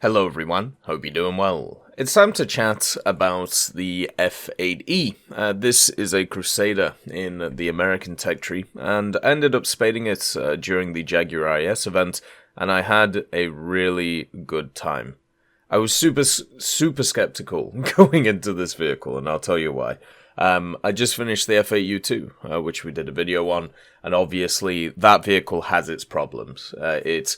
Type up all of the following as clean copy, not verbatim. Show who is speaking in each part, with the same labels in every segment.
Speaker 1: Hello everyone, hope you're doing well. It's time to chat about the F-8E. This is a Crusader in the American tech tree, and I ended up spading it during the Jaguar IS event, and I had a really good time. I was super skeptical going into this vehicle, and I'll tell you why. I just finished the F-8U2, which we did a video on, and obviously that vehicle has its problems. Its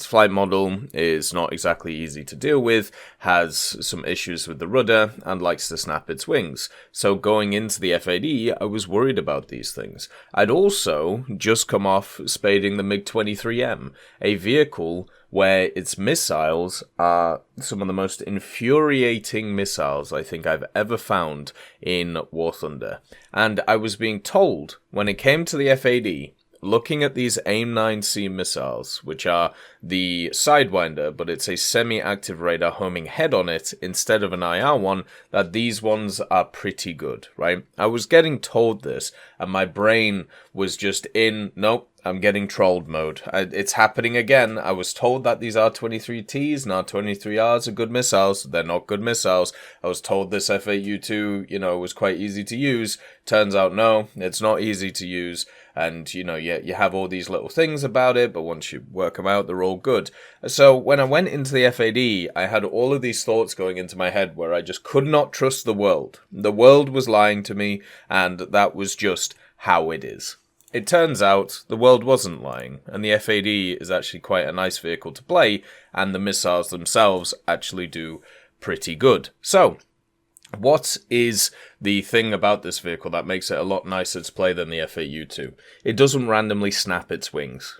Speaker 1: flight model is not exactly easy to deal with, has some issues with the rudder, and likes to snap its wings. So going into the F-8E, I was worried about these things. I'd also just come off spading the MiG-23M, a vehicle where its missiles are some of the most infuriating missiles I think I've ever found in War Thunder. And I was being told, when it came to the F-8E, looking at these AIM-9C missiles, which are the Sidewinder, but it's a semi-active radar homing head on it instead of an IR one, that these ones are pretty good, right? I was getting told this, and my brain was just in, nope, I'm getting trolled mode. It's happening again. I was told that these R-23Ts and R-23Rs are good missiles. They're not good missiles. I was told this F-8U2, was quite easy to use. Turns out, no, it's not easy to use. And, you have all these little things about it, but once you work them out, they're all good. So when I went into the F-8E, I had all of these thoughts going into my head where I just could not trust the world. The world was lying to me, and that was just how it is. It turns out the world wasn't lying, and the F-8E is actually quite a nice vehicle to play, and the missiles themselves actually do pretty good. So, what is the thing about this vehicle that makes it a lot nicer to play than the F-8U2? It doesn't randomly snap its wings.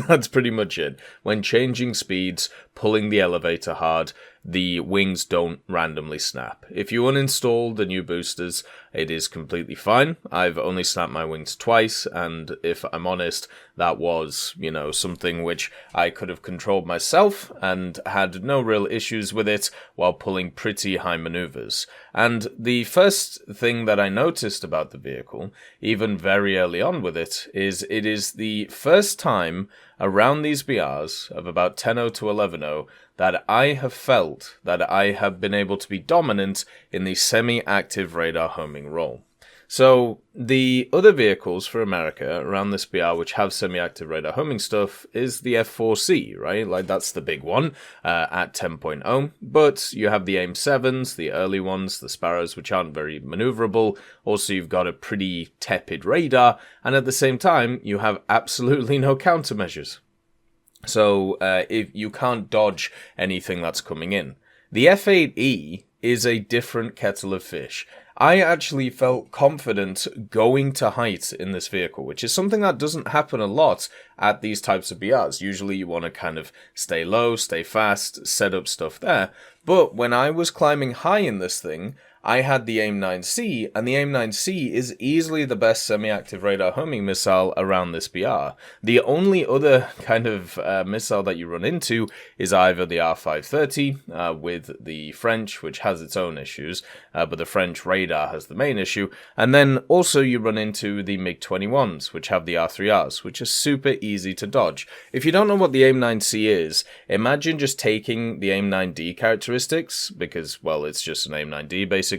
Speaker 1: That's pretty much it. When changing speeds, pulling the elevator hard, the wings don't randomly snap. If you uninstall the new boosters, it is completely fine. I've only snapped my wings twice, and if I'm honest, that was, something which I could have controlled myself and had no real issues with it while pulling pretty high maneuvers. And the first thing that I noticed about the vehicle, even very early on with it is the first time around these BRs of about 10.0 to 11.0 that I have felt that I have been able to be dominant in the semi-active radar homing role. So the other vehicles for America around this BR which have semi-active radar homing stuff is the F-4C, right? Like that's the big one at 10.0. But you have the AIM-7s, the early ones, the Sparrows, which aren't very maneuverable. Also, you've got a pretty tepid radar, and at the same time, you have absolutely no countermeasures. So if you can't dodge anything that's coming in. The F-8E is a different kettle of fish. I actually felt confident going to height in this vehicle, which is something that doesn't happen a lot at these types of BRs. Usually you want to kind of stay low, stay fast, set up stuff there. But when I was climbing high in this thing, I had the AIM-9C, and the AIM-9C is easily the best semi-active radar homing missile around this BR. The only other kind of missile that you run into is either the R530 with the French, which has its own issues, but the French radar has the main issue, and then also you run into the MiG-21s, which have the R3Rs, which are super easy to dodge. If you don't know what the AIM-9C is, imagine just taking the AIM-9D characteristics, because, well, it's just an AIM-9D basically,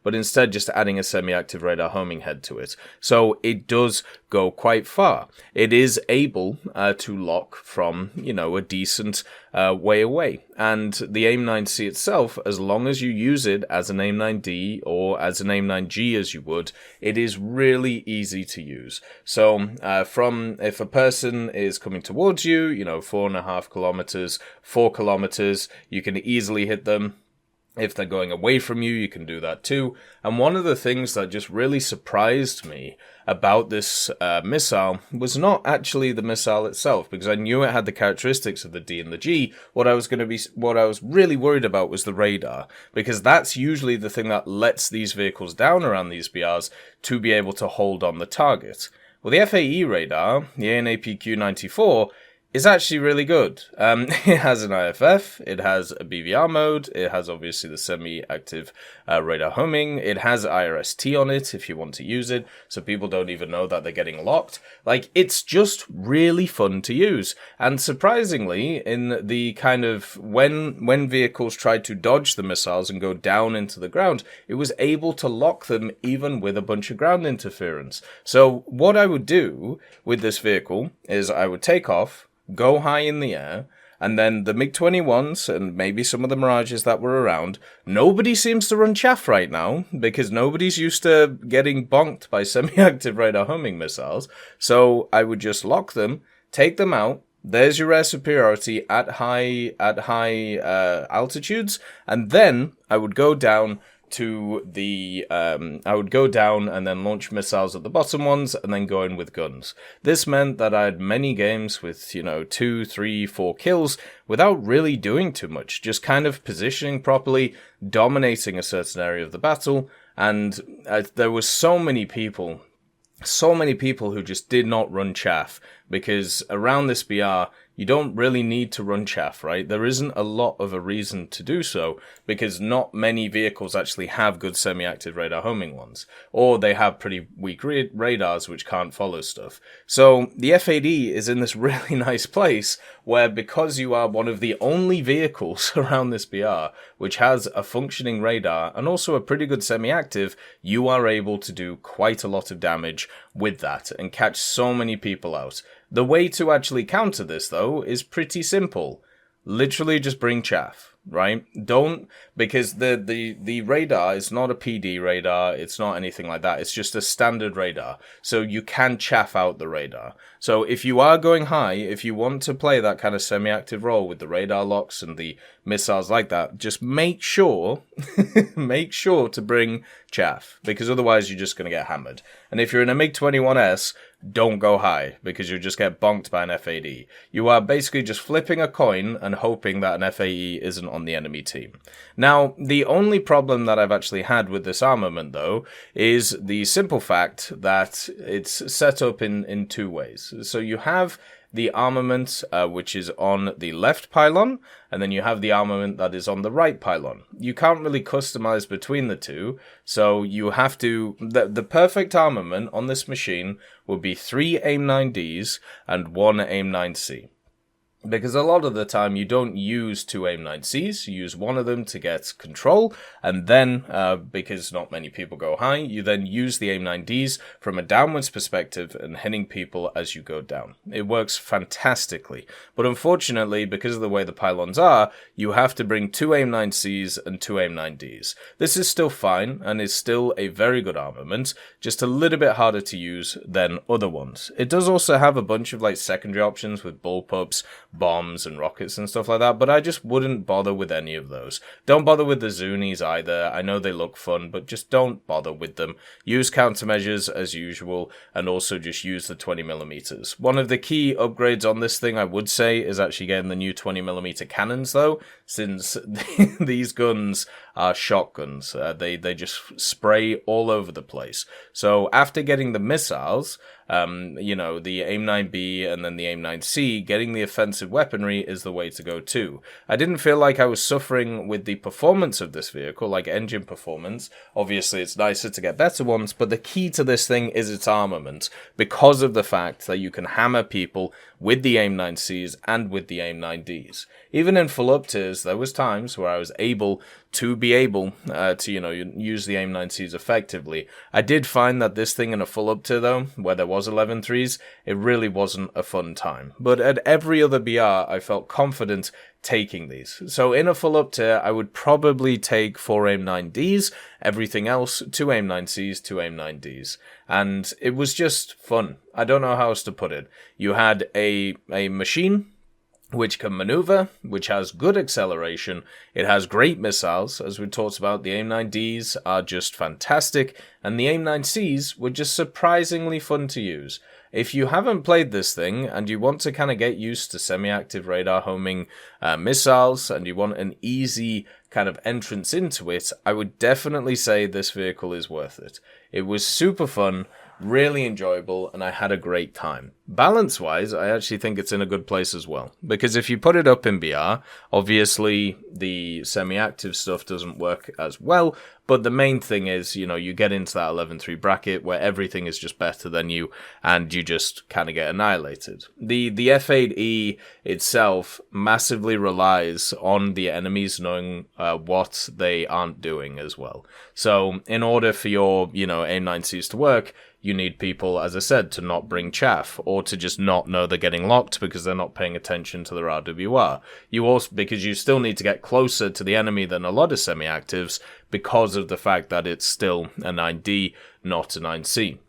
Speaker 1: but instead just adding a semi-active radar homing head to it. So it does go quite far. It is able to lock from, a decent way away. And the AIM-9C itself, as long as you use it as an AIM-9D or as an AIM-9G as you would, it is really easy to use. So if a person is coming towards you, 4.5 kilometers, 4 kilometers, you can easily hit them. If they're going away from you, you can do that too. And one of the things that just really surprised me about this missile was not actually the missile itself, because I knew it had the characteristics of the D and the G. What I was really worried about was the radar, because that's usually the thing that lets these vehicles down around these BRs to be able to hold on the target. Well, the F-8E radar, the ANAPQ-94, is actually really good. It has an IFF, it has a BVR mode, it has obviously the semi-active radar homing, it has IRST on it if you want to use it, so people don't even know that they're getting locked. Like, it's just really fun to use. And surprisingly, in the kind of, when vehicles tried to dodge the missiles and go down into the ground, it was able to lock them even with a bunch of ground interference. So what I would do with this vehicle is I would take off, go high in the air, and then the MiG-21s and maybe some of the Mirages that were around, nobody seems to run chaff right now because nobody's used to getting bonked by semi-active radar homing missiles. So I would just lock them, take them out. There's your air superiority at high altitudes, and then I would go down to the, I would go down and then launch missiles at the bottom ones and then go in with guns. This meant that I had many games with, 2, 3, 4 kills without really doing too much, just kind of positioning properly, dominating a certain area of the battle, and there were so many people who just did not run chaff, because around this BR, you don't really need to run chaff, right? There isn't a lot of a reason to do so, because not many vehicles actually have good semi-active radar homing ones, or they have pretty weak radars which can't follow stuff. So the F-8E is in this really nice place where, because you are one of the only vehicles around this BR which has a functioning radar and also a pretty good semi-active, you are able to do quite a lot of damage with that and catch so many people out. The way to actually counter this, though, is pretty simple. Literally just bring chaff, right? Because the radar is not a PD radar, it's not anything like that, it's just a standard radar. So you can chaff out the radar. So if you are going high, if you want to play that kind of semi-active role with the radar locks and the missiles like that, just make sure, make sure to bring chaff, because otherwise you're just going to get hammered. And if you're in a MiG-21S, don't go high, because you'll just get bonked by an F-8E. You are basically just flipping a coin and hoping that an F-8E isn't on the enemy team. Now, the only problem that I've actually had with this armament, though, is the simple fact that it's set up in two ways. So you have the armament which is on the left pylon, and then you have the armament that is on the right pylon. You can't really customize between the two, so you have to... The perfect armament on this machine would be 3 AIM-9Ds and 1 AIM-9C. Because a lot of the time you don't use 2 AIM-9Cs, you use one of them to get control, and then, because not many people go high, you then use the AIM-9Ds from a downwards perspective and hitting people as you go down. It works fantastically, but unfortunately, because of the way the pylons are, you have to bring 2 AIM-9Cs and 2 AIM-9Ds. This is still fine, and is still a very good armament, just a little bit harder to use than other ones. It does also have a bunch of secondary options with bullpups, bombs and rockets and stuff like that, but I just wouldn't bother with any of those. Don't bother with the Zunis either. I know they look fun, but just don't bother with them. Use countermeasures as usual, and also just use the 20mm. One of the key upgrades on this thing, I would say, is actually getting the new 20mm cannons, though, since these guns are shotguns. They just spray all over the place. So after getting the missiles, the AIM-9B and then the AIM-9C, getting the offensive weaponry is the way to go too. I didn't feel like I was suffering with the performance of this vehicle, like engine performance. Obviously, it's nicer to get better ones, but the key to this thing is its armament, because of the fact that you can hammer people with the AIM-9Cs and with the AIM-9Ds. Even in full up tiers, there was times where I was able to use the AIM-9Cs effectively. I did find that this thing in a full up tier, though, where there was 11-3s, it really wasn't a fun time. But at every other BR, I felt confident taking these. So in a full up tier, I would probably take 4 AIM-9Ds, everything else 2 AIM-9Cs, 2 AIM-9Ds. And it was just fun. I don't know how else to put it. You had a machine which can maneuver, which has good acceleration, it has great missiles, as we talked about. The AIM-9Ds are just fantastic, and the AIM-9Cs were just surprisingly fun to use. If you haven't played this thing, and you want to kind of get used to semi-active radar homing missiles, and you want an easy kind of entrance into it, I would definitely say this vehicle is worth it. It was super fun. Really enjoyable, and I had a great time. Balance-wise, I actually think it's in a good place as well. Because if you put it up in BR, obviously the semi-active stuff doesn't work as well, but the main thing is, you know, you get into that 11-3 bracket where everything is just better than you, and you just kind of get annihilated. The F-8E itself massively relies on the enemies knowing what they aren't doing as well. So, in order for your, you know, AIM-9Cs to work, you need people, as I said, to not bring chaff, or to just not know they're getting locked because they're not paying attention to their RWR. You also, because you still need to get closer to the enemy than a lot of semi-actives because of the fact that it's still a 9D, not a 9C.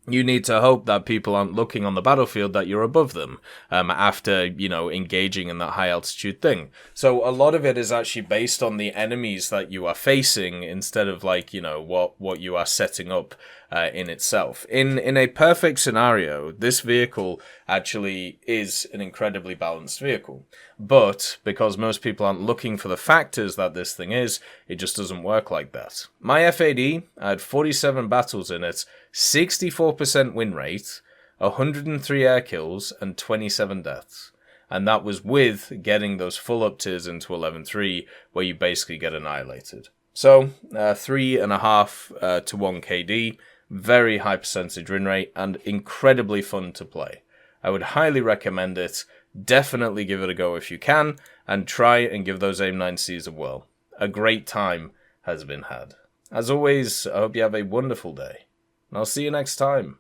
Speaker 1: You need to hope that people aren't looking on the battlefield that you're above them after, you know, engaging in that high altitude thing. So a lot of it is actually based on the enemies that you are facing instead of, like, you know, what you are setting up in itself. In a perfect scenario, this vehicle actually is an incredibly balanced vehicle. But because most people aren't looking for the factors that this thing is, it just doesn't work like that. My F-8E, I had 47 battles in it, 64% win rate, 103 air kills, and 27 deaths. And that was with getting those full up tiers into 11-3, where you basically get annihilated. So, 3.5 to 1 KD, very high percentage win rate, and incredibly fun to play. I would highly recommend it. Definitely give it a go if you can, and try and give those AIM-9Cs a whirl. A great time has been had. As always, I hope you have a wonderful day, and I'll see you next time.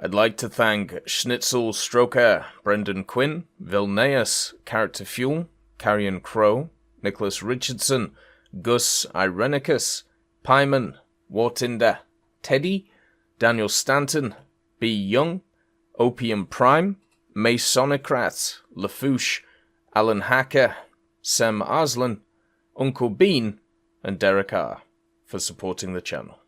Speaker 1: I'd like to thank Schnitzel Stroker, Brendan Quinn, Vilneus, Character Fuel, Carrion Crow, Nicholas Richardson, Gus Irenicus, Pyman, Wartinder, Teddy, Daniel Stanton, B. Young, Opium Prime, Masonocrat, Lafouche, Alan Hacker, Sem Arslan, Uncle Bean, and Derek R. for supporting the channel.